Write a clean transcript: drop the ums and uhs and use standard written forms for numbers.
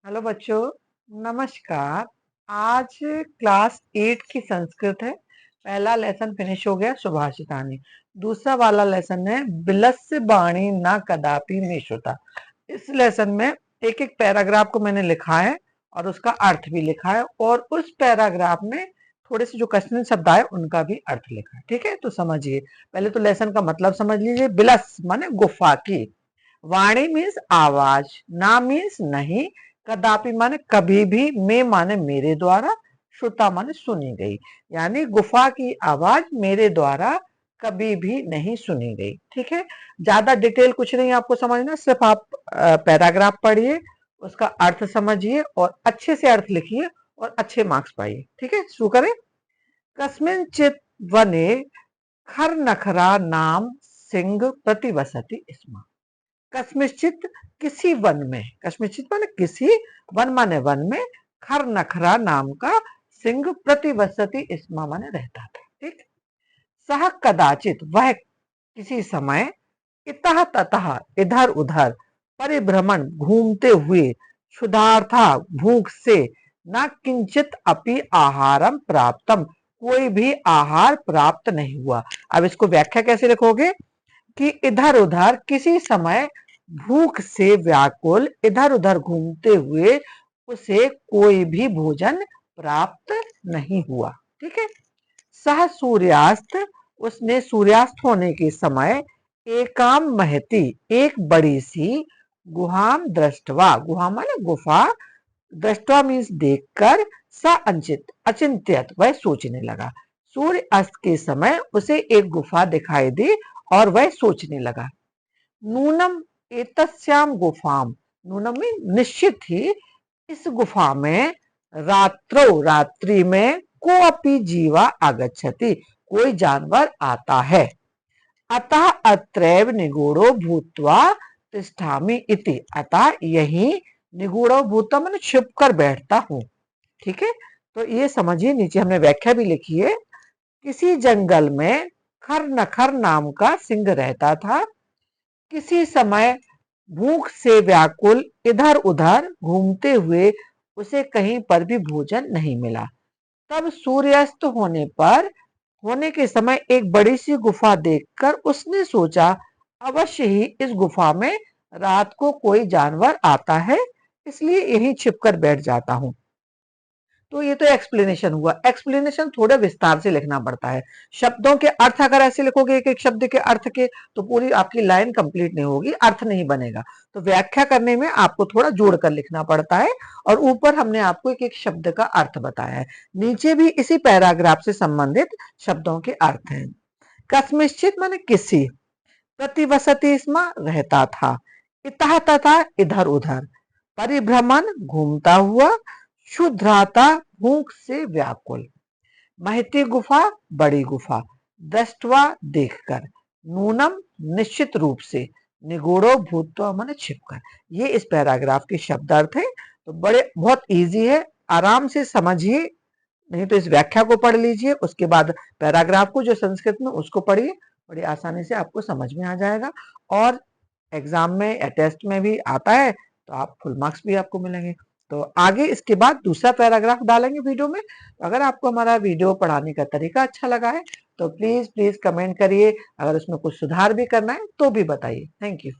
Hello बच्चों, नमस्कार। आज क्लास 8 की संस्कृत है। पहला लेसन फिनिश हो गया, सुभाषितानी। दूसरा वाला लेसन है बिलस्य बाणी न कदापि में श्रुता। इस लेसन में एक एक पैराग्राफ को मैंने लिखा है और उसका अर्थ भी लिखा है, और उस पैराग्राफ में थोड़े से जो कठिन शब्द आए उनका भी अर्थ लिखा है। ठीक है, तो समझिए। पहले तो लेसन का मतलब समझ लीजिए। बिलस माने गुफा की, वाणी मीन्स आवाज, ना मीन्स नहीं, कदापि माने कभी भी, में माने मेरे द्वारा, श्रुता माने सुनी गई। यानी गुफा की आवाज मेरे द्वारा कभी भी नहीं सुनी गई। ठीक है, ज्यादा डिटेल कुछ नहीं आपको समझना, सिर्फ आप पैराग्राफ पढ़िए, उसका अर्थ समझिए और अच्छे से अर्थ लिखिए और अच्छे मार्क्स पाइए। ठीक है, शुरू करें। कस्मिंचित वने खर नखरा नाम सिंह प्रतिवसति स्म। कस्मिश्चित किसी वन में, कस्मिश्चित माने किसी, वन माने वन में, खर नखरा नाम का सिंह प्रतिवसति इसमा माने रहता था। ठीक। सह कदाचित वह किसी समय, इतः ततः इधर उधर, परिभ्रमण घूमते हुए, क्षुधार्था भूख से, न किंचित अपि आहारम प्राप्तम कोई भी आहार प्राप्त नहीं हुआ। अब इसको व्याख्या कैसे लिखोगे कि इधर उधर किसी समय भूख से व्याकुल, इधर उधर घूमते हुए उसे कोई भी भोजन प्राप्त नहीं हुआ। ठीक है। सह सूर्यास्त, उसने सूर्यास्त होने के समय, एकाम महती एक बड़ी सी, गुहाम दृष्टवा, गुहा माने गुफा, दृष्टवा मीन्स देखकर, स अंचित अचिंत्यत वह सोचने लगा। सूर्य अस्त के समय उसे एक गुफा दिखाई दी और वह सोचने लगा। नूनम एतस्याम गुफाम, नूनम में निश्चित ही इस गुफा में, रात्रो रात्रि में, को अपि जीवा आगच्छति कोई जानवर आता है। अतः अत्रैव निगूढ़ो भूत्वा तिष्ठामि इति, अतः यही निगूढ़ो भूत्वा मैंने छिप कर बैठता हूँ। ठीक है, तो ये समझिए, नीचे हमने व्याख्या भी लिखी है। किसी जंगल में खर नखर नाम का सिंह रहता था। किसी समय भूख से व्याकुल इधर उधर घूमते हुए उसे कहीं पर भी भोजन नहीं मिला। तब सूर्यास्त होने के समय एक बड़ी सी गुफा देखकर उसने सोचा, अवश्य ही इस गुफा में रात को कोई जानवर आता है, इसलिए यहीं छिपकर बैठ जाता हूँ। तो ये तो एक्सप्लेनेशन हुआ। एक्सप्लेनेशन थोड़ा विस्तार से लिखना पड़ता है। शब्दों के अर्थ अगर ऐसे लिखोगे एक एक शब्द के अर्थ के, तो पूरी आपकी लाइन कंप्लीट नहीं होगी, अर्थ नहीं बनेगा। तो व्याख्या करने में आपको थोड़ा जोड़कर लिखना पड़ता है। और ऊपर हमने आपको एक एक शब्द का अर्थ बताया है, नीचे भी इसी पैराग्राफ से संबंधित शब्दों के अर्थ हैं। कस्मिश्चित माने किसी, प्रतिवसति स्म रहता था, इतः तथा इधर उधर, परिभ्रमण घूमता हुआ, क्षुद्राता भूख से व्याकुल, महती गुफा बड़ी गुफा, दृष्टवा देखकर, नूनम निश्चित रूप से, निगूढ़ो भूत्वा माने छिपकर। ये इस पैराग्राफ के शब्दार्थ है। तो बड़े बहुत इजी है, आराम से समझिए। नहीं तो इस व्याख्या को पढ़ लीजिए, उसके बाद पैराग्राफ को जो संस्कृत में उसको पढ़िए, बड़ी आसानी से आपको समझ में आ जाएगा। और एग्जाम में या टेस्ट में भी आता है तो आप फुल मार्क्स भी आपको मिलेंगे। तो आगे इसके बाद दूसरा पैराग्राफ डालेंगे वीडियो में। तो अगर आपको हमारा वीडियो पढ़ाने का तरीका अच्छा लगा है तो प्लीज प्लीज कमेंट करिए। अगर उसमें कुछ सुधार भी करना है तो भी बताइए। Thank you.